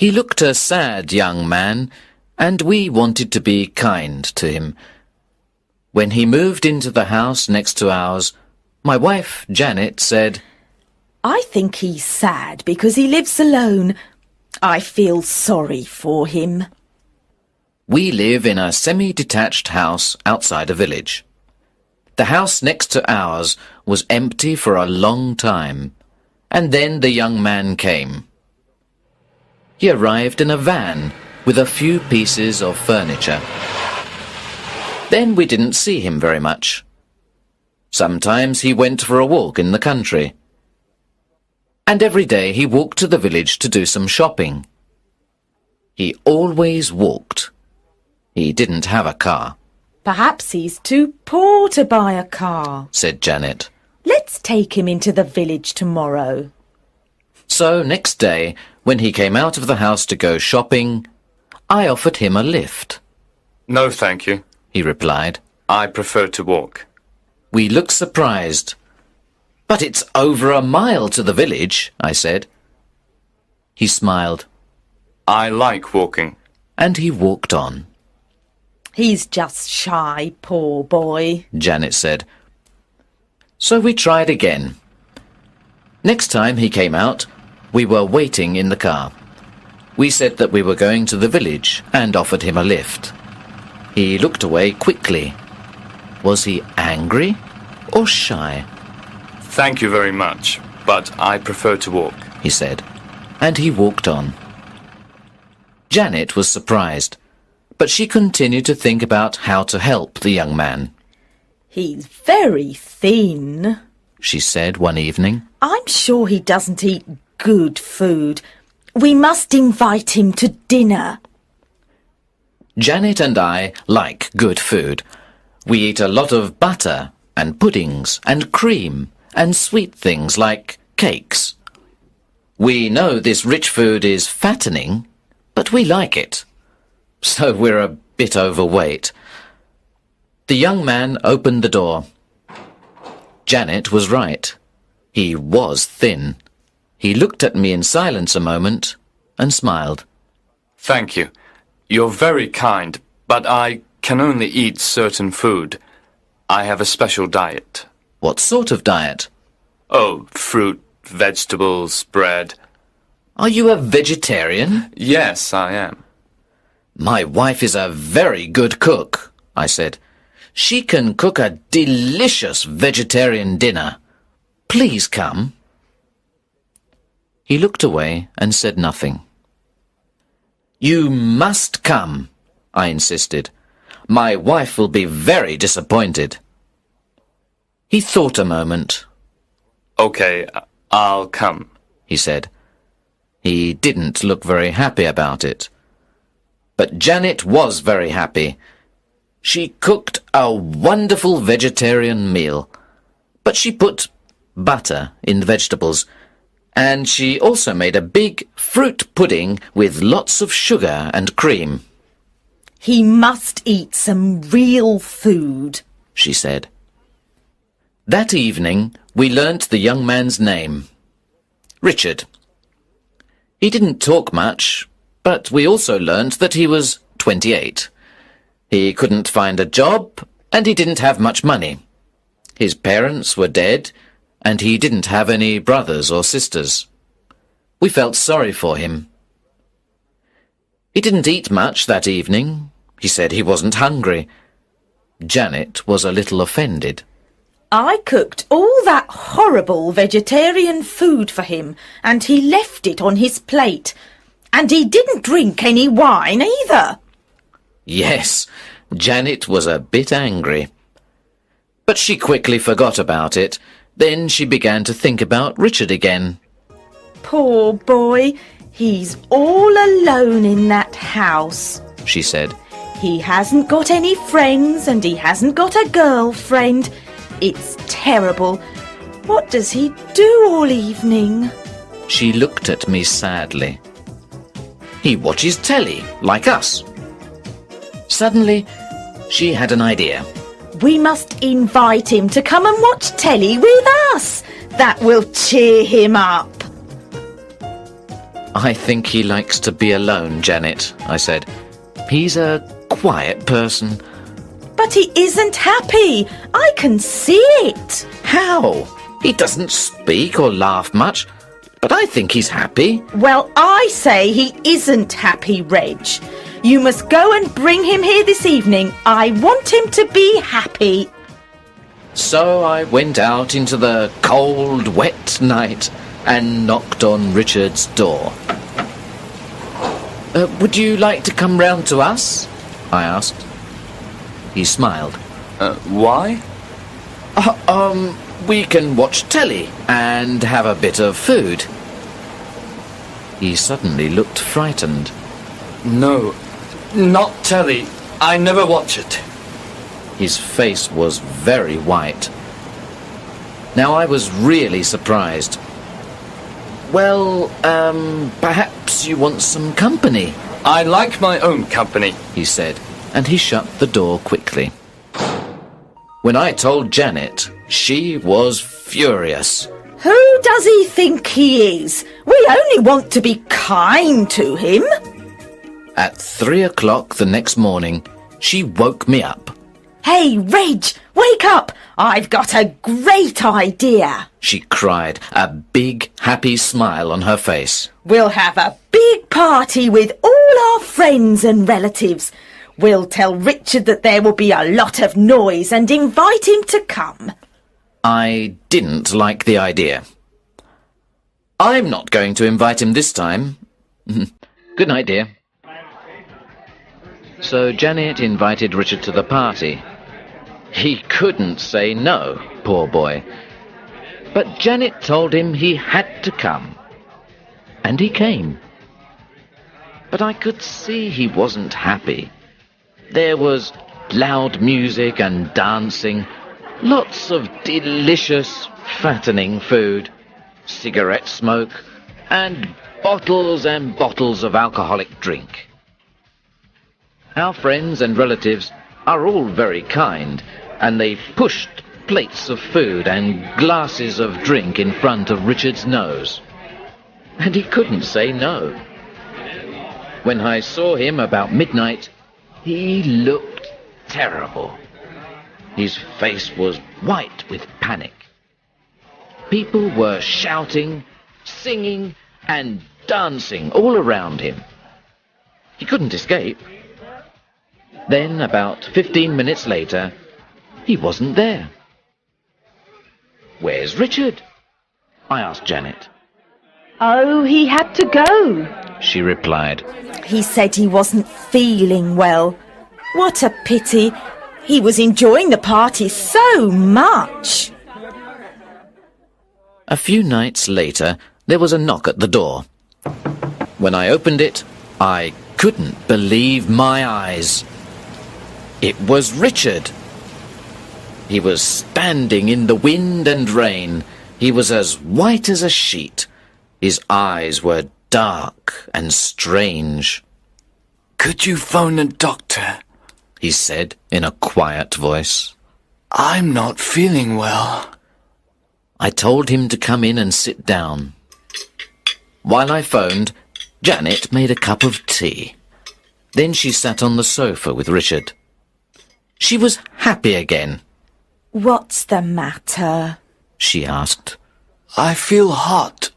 He looked a sad young man, and we wanted to be kind to him. When he moved into the house next to ours, my wife, Janet, said, I think he's sad because he lives alone. I feel sorry for him. We live in a semi-detached house outside a village. The house next to ours was empty for a long time, and then the young man came. He arrived in a van with a few pieces of furniture. Then we didn't see him very much. Sometimes he went for a walk in the country. And every day he walked to the village to do some shopping. He always walked. He didn't have a car. Perhaps he's too poor to buy a car, said Janet. Let's take him into the village tomorrow. So next day, when he came out of the house to go shopping, I offered him a lift. No, thank you, he replied. I prefer to walk. We looked surprised. But it's over a mile to the village, I said. He smiled. I like walking. And he walked on. He's just shy, poor boy, Janet said. So we tried again. Next time he came out, we were waiting in the car. We said that we were going to the village and offered him a lift. He looked away quickly. Was he angry or shy? Thank you very much, but I prefer to walk, he said, and he walked on. Janet was surprised, but she continued to think about how to help the young man. He's very thin, she said one evening. I'm sure he doesn't eat good food. We must invite him to dinner. Janet and I like good food. We eat a lot of butter and puddings and cream and sweet things like cakes. We know this rich food is fattening, but we like it. So we're a bit overweight. The young man opened the door. Janet was right. He was thin. He looked at me in silence a moment and smiled. Thank you. You're very kind, but I can only eat certain food. I have a special diet. What sort of diet? Oh, fruit, vegetables, bread. Are you a vegetarian? Yes, I am. My wife is a very good cook, I said. She can cook a delicious vegetarian dinner. Please come. He looked away and said nothing. You must come, I insisted. My wife will be very disappointed. He thought a moment. Okay, I'll come, he said. He didn't look very happy about it. But Janet was very happy. She cooked a wonderful vegetarian meal, but she put butter in the vegetables, and she also made a big fruit pudding with lots of sugar and cream. He must eat some real food, she said. That evening, we learnt the young man's name, Richard. He didn't talk much, but we also learnt that he was 28. He couldn't find a job, and he didn't have much money. His parents were dead, and he didn't have any brothers or sisters. We felt sorry for him. He didn't eat much that evening. He said he wasn't hungry. Janet was a little offended. I cooked all that horrible vegetarian food for him, and he left it on his plate. And he didn't drink any wine either. Yes, Janet was a bit angry. But she quickly forgot about it. Then she began to think about Richard again. Poor boy, he's all alone in that house, she said. He hasn't got any friends and he hasn't got a girlfriend. It's terrible. What does he do all evening? She looked at me sadly. He watches telly, like us. Suddenly, she had an idea. We must invite him to come and watch telly with us. That will cheer him up. I think he likes to be alone, Janet, I said. He's a quiet person. But he isn't happy. I can see it. How? He doesn't speak or laugh much, but I think he's happy. Well, I say he isn't happy, Reg. You must go and bring him here this evening. I want him to be happy. So I went out into the cold, wet night and knocked on Richard's door. Would you like to come round to us? I asked. He smiled. Why? We can watch telly and have a bit of food. He suddenly looked frightened. No, not telly. I never watch it. His face was very white. Now I was really surprised. Well, perhaps you want some company? I like my own company, he said, and he shut the door quickly. When I told Janet, she was furious. Who does he think he is? We only want to be kind to him. At 3 o'clock the next morning, she woke me up. Hey, Reg, wake up! I've got a great idea. She cried, a big, happy smile on her face. We'll have a big party with all our friends and relatives. We'll tell Richard that there will be a lot of noise and invite him to come. I didn't like the idea. I'm not going to invite him this time. Good night, dear. So Janet invited Richard to the party. He couldn't say no, poor boy. But Janet told him he had to come. And he came. But I could see he wasn't happy. There was loud music and dancing, lots of delicious, fattening food, cigarette smoke, and bottles of alcoholic drink. Our friends and relatives are all very kind, and they pushed plates of food and glasses of drink in front of Richard's nose. And he couldn't say no. When I saw him about midnight, he looked terrible. His face was white with panic. People were shouting, singing, and dancing all around him. He couldn't escape. Then, about 15 minutes later, he wasn't there. Where's Richard? I asked Janet. Oh, he had to go, she replied. He said he wasn't feeling well. What a pity. He was enjoying the party so much. A few nights later, there was a knock at the door. When I opened it, I couldn't believe my eyes. It was Richard. He was standing in the wind and rain. He was as white as a sheet. His eyes were dark and strange. Could you phone a doctor? He said in a quiet voice. I'm not feeling well. I told him to come in and sit down. While I phoned, Janet made a cup of tea. Then she sat on the sofa with Richard. She was happy again. What's the matter? She asked. I feel hot.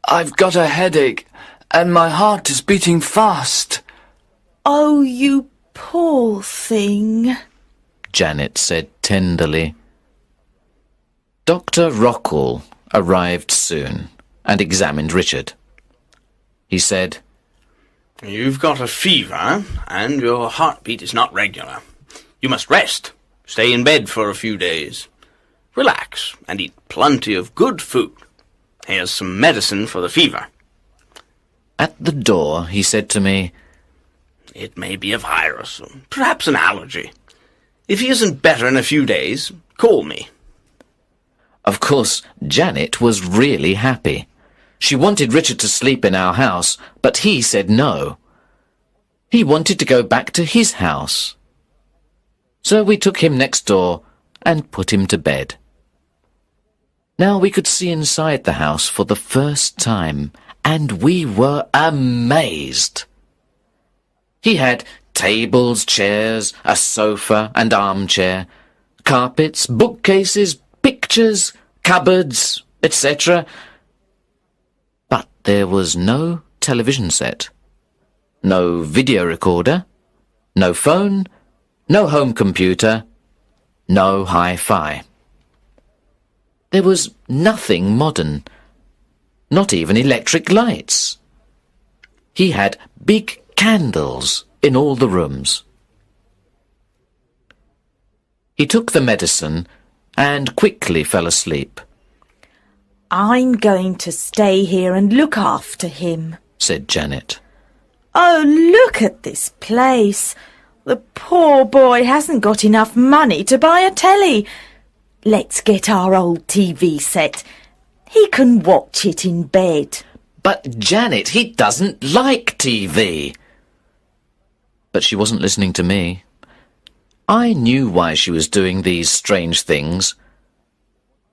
I've got a headache, and my heart is beating fast. Oh, you poor thing, Janet said tenderly. Dr. Rockall arrived soon and examined Richard. He said, You've got a fever, and your heartbeat is not regular. You must rest. Stay in bed for a few days. Relax, and eat plenty of good food. Here's some medicine for the fever. At the door, he said to me, It may be a virus, or perhaps an allergy. If he isn't better in a few days, call me. Of course, Janet was really happy. She wanted Richard to sleep in our house, but he said no. He wanted to go back to his house. So we took him next door and put him to bed. Now we could see inside the house for the first time, and we were amazed. He had tables, chairs, a sofa and armchair, carpets, bookcases, pictures, cupboards, etc. But there was no television set, no video recorder, no phone, no home computer, no hi-fi. There was nothing modern, not even electric lights. He had big candles in all the rooms. He took the medicine and quickly fell asleep. I'm going to stay here and look after him, said Janet. Oh, look at this place. The poor boy hasn't got enough money to buy a telly. Let's get our old TV set. He can watch it in bed. But Janet, he doesn't like TV. But she wasn't listening to me. I knew why she was doing these strange things.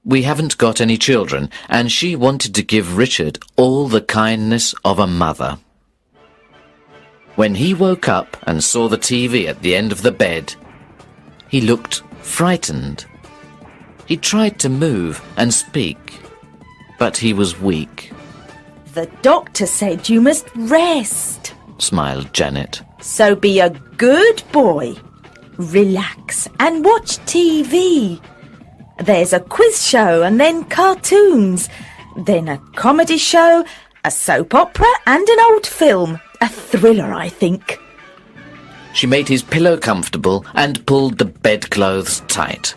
We haven't got any children, and she wanted to give Richard all the kindness of a mother. When he woke up and saw the TV at the end of the bed, he looked frightened. He tried to move and speak, but he was weak. The doctor said you must rest, smiled Janet. So be a good boy. Relax and watch TV. There's a quiz show and then cartoons, then a comedy show, a soap opera and an old film. A thriller, I think. She made his pillow comfortable and pulled the bedclothes tight.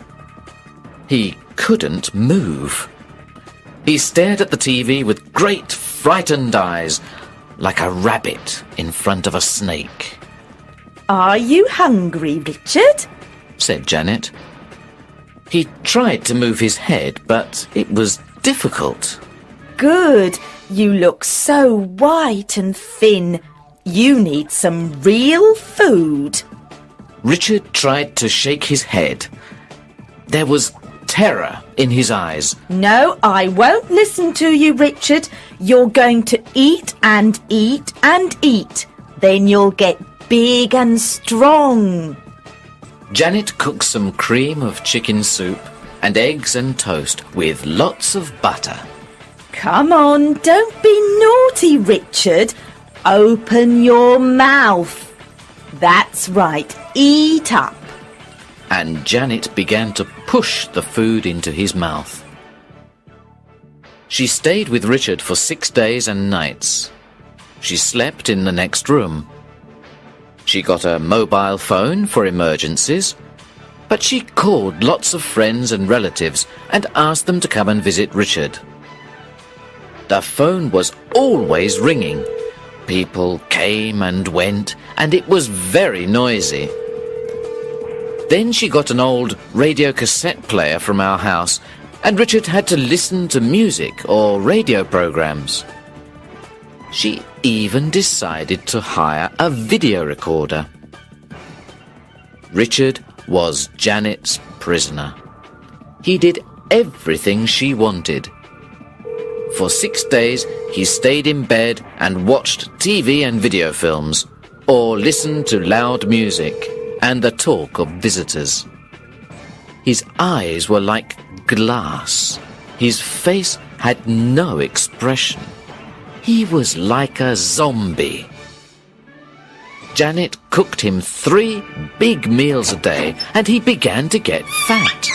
He couldn't move. He stared at the TV with great frightened eyes, like a rabbit in front of a snake. Are you hungry, Richard? said Janet. He tried to move his head, but it was difficult. Good. You look so white and thin. You need some real food. Richard tried to shake his head. There was terror in his eyes. No, I won't listen to you, Richard. You're going to eat and eat and eat. Then you'll get big and strong. Janet cooked some cream of chicken soup and eggs and toast with lots of butter. Come on, don't be naughty, Richard. Open your mouth. That's right, eat up. And Janet began to push the food into his mouth. She stayed with Richard for 6 days and nights. She slept in the next room. She got a mobile phone for emergencies, but she called lots of friends and relatives and asked them to come and visit Richard. The phone was always ringing. People came and went, and it was very noisy. Then she got an old radio cassette player from our house, and Richard had to listen to music or radio programs. She even decided to hire a video recorder. Richard was Janet's prisoner. He did everything she wanted. For 6 days, he stayed in bed and watched TV and video films, or listened to loud music and the talk of visitors. His eyes were like glass. His face had no expression. He was like a zombie. Janet cooked him 3 big meals a day, and he began to get fat.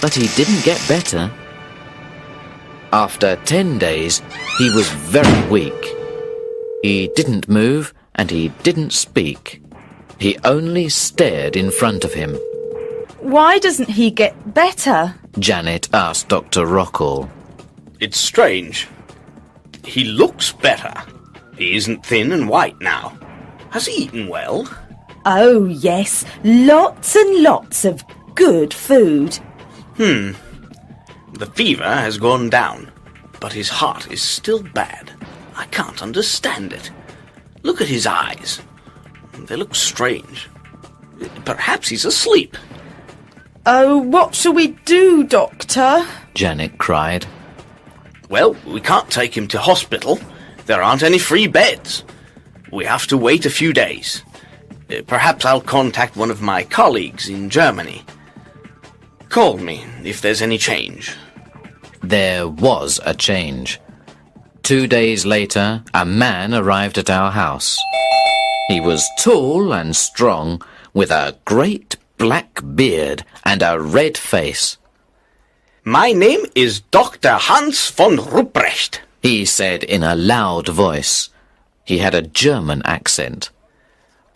But he didn't get better. After 10 days, he was very weak. He didn't move and he didn't speak. He only stared in front of him. Why doesn't he get better? Janet asked Dr. Rockall. It's strange. He looks better. He isn't thin and white now. Has he eaten well? Oh, yes. Lots and lots of good food. The fever has gone down, but his heart is still bad. I can't understand it. Look at his eyes. They look strange. Perhaps he's asleep. Oh, what shall we do, Doctor? Janet cried. Well, we can't take him to hospital. There aren't any free beds. We have to wait a few days. Perhaps I'll contact one of my colleagues in Germany. Call me if there's any change. There was a change. 2 days later, a man arrived at our house. He was tall and strong, with a great black beard and a red face. My name is Dr. Hans von Ruprecht, He said in a loud voice. He had a German accent.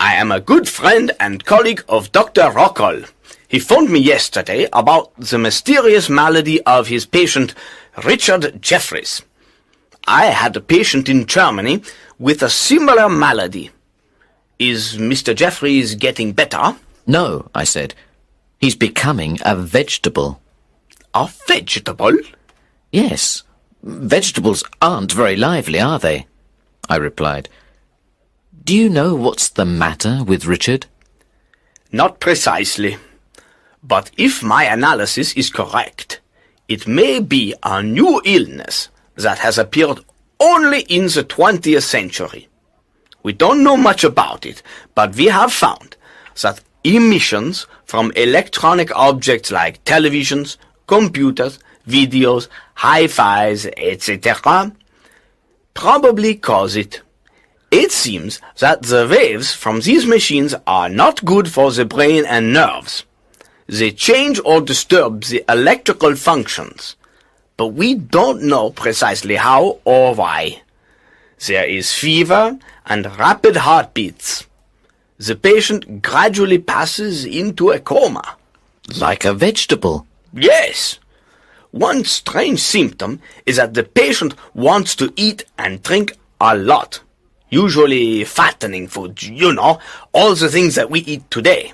I am a good friend and colleague of Dr. Rockoll. He phoned me yesterday about the mysterious malady of his patient, Richard Jeffries. I had a patient in Germany with a similar malady. Is Mr. Jeffries getting better? No, I said. He's becoming a vegetable. A vegetable? Yes. Vegetables aren't very lively, are they? I replied. Do you know what's the matter with Richard? Not precisely. But if my analysis is correct, it may be a new illness that has appeared only in the 20th century. We don't know much about it, but we have found that emissions from electronic objects like televisions, computers, videos, hi-fis, etc. probably cause it. It seems that the waves from these machines are not good for the brain and nerves. They change or disturb the electrical functions, but we don't know precisely how or why. There is fever and rapid heartbeats. The patient gradually passes into a coma. Like a vegetable. Yes. One strange symptom is that the patient wants to eat and drink a lot. Usually fattening food, you know, all the things that we eat today.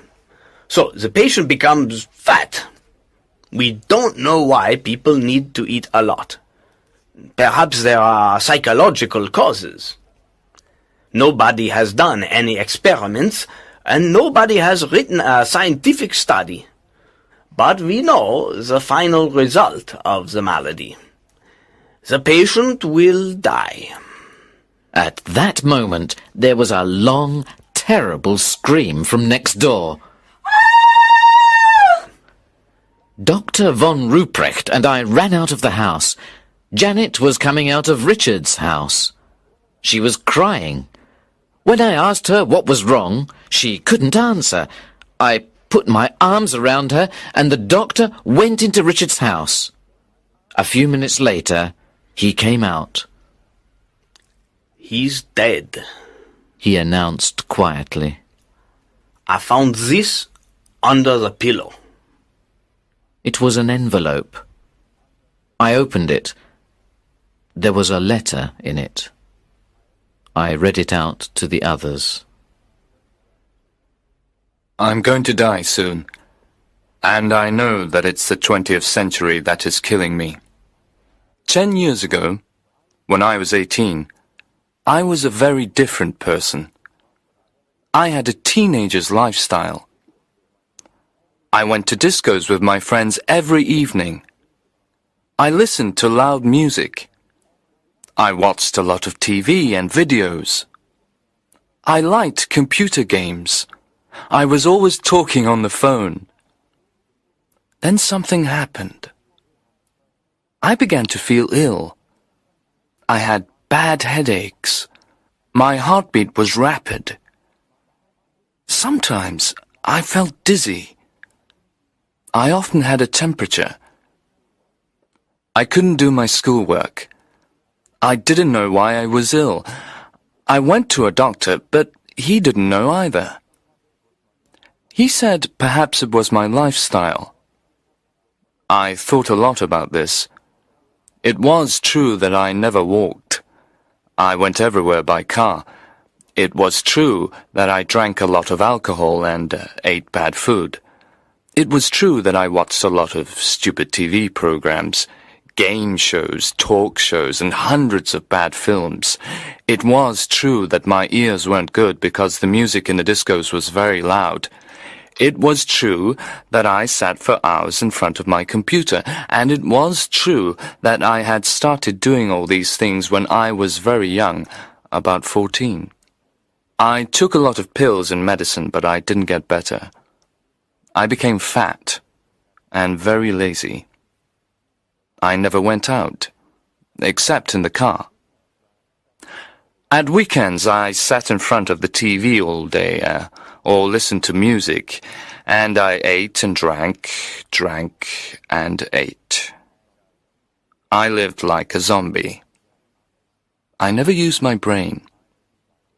So the patient becomes fat. We don't know why people need to eat a lot. Perhaps there are psychological causes. Nobody has done any experiments, and nobody has written a scientific study. But we know the final result of the malady. The patient will die. At that moment, there was a long, terrible scream from next door. Dr. von Ruprecht and I ran out of the house. Janet was coming out of Richard's house. She was crying. When I asked her what was wrong, she couldn't answer. I put my arms around her, and the doctor went into Richard's house. A few minutes later, he came out. He's dead, He announced quietly. I found this under the pillow. It was an envelope. I opened it. There was a letter in it. I read it out to the others. I'm going to die soon, and I know that it's the 20th century that is killing me. 10 years ago, when I was 18, I was a very different person. I had a teenager's lifestyle. I went to discos with my friends every evening. I listened to loud music. I watched a lot of TV and videos. I liked computer games. I was always talking on the phone. Then something happened. I began to feel ill. I had bad headaches. My heartbeat was rapid. Sometimes I felt dizzy. I often had a temperature. I couldn't do my schoolwork. I didn't know why I was ill. I went to a doctor, but he didn't know either. He said perhaps it was my lifestyle. I thought a lot about this. It was true that I never walked. I went everywhere by car. It was true that I drank a lot of alcohol and ate bad food. It was true that I watched a lot of stupid TV programs, game shows, talk shows, and hundreds of bad films. It was true that my ears weren't good because the music in the discos was very loud. It was true that I sat for hours in front of my computer, and it was true that I had started doing all these things when I was very young, about 14. I took a lot of pills and medicine, but I didn't get better. I became fat and very lazy. I never went out, except in the car. At weekends, I sat in front of the TV all day, or listened to music, and I ate and drank and ate. I lived like a zombie. I never used my brain.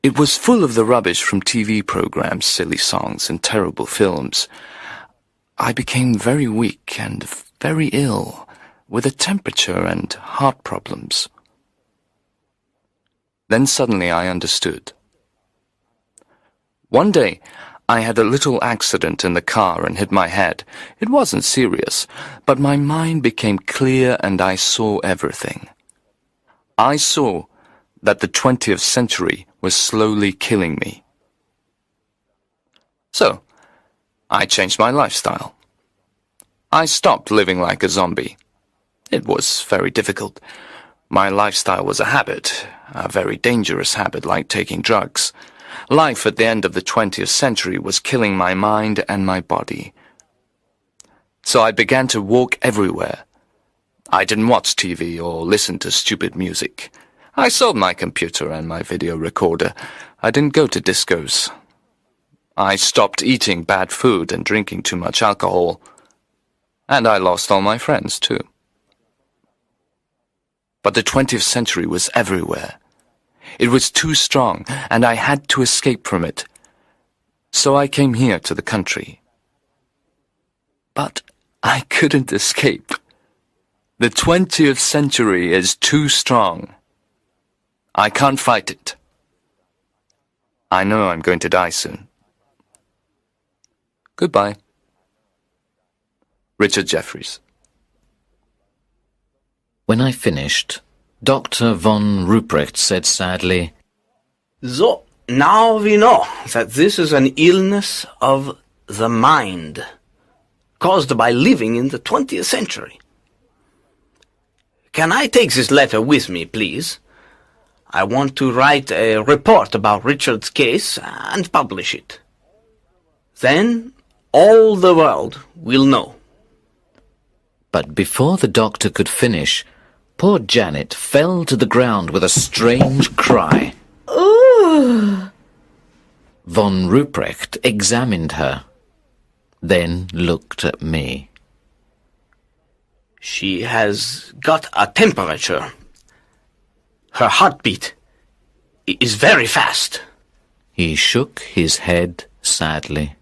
It was full of the rubbish from TV programs, silly songs, and terrible films. I became very weak and very ill, with a temperature and heart problems. Then suddenly I understood. One day, I had a little accident in the car and hit my head. It wasn't serious, but my mind became clear and I saw everything. I saw that the 20th century was slowly killing me. So, I changed my lifestyle. I stopped living like a zombie. It was very difficult. My lifestyle was a habit, a very dangerous habit like taking drugs. Life at the end of the 20th century was killing my mind and my body. So I began to walk everywhere. I didn't watch TV or listen to stupid music. I sold my computer and my video recorder. I didn't go to discos. I stopped eating bad food and drinking too much alcohol. And I lost all my friends, too. But the 20th century was everywhere. It was too strong, and I had to escape from it. So I came here to the country. But I couldn't escape. The 20th century is too strong. I can't fight it. I know I'm going to die soon. Goodbye. Richard Jeffries. When I finished, Dr. von Ruprecht said sadly, So, now we know that this is an illness of the mind, caused by living in the 20th century. Can I take this letter with me, please? I want to write a report about Richard's case and publish it. Then all the world will know. But before the doctor could finish, poor Janet fell to the ground with a strange cry. Ooh! Von Ruprecht examined her, then looked at me. She has got a temperature. Her heartbeat is very fast. He shook his head sadly.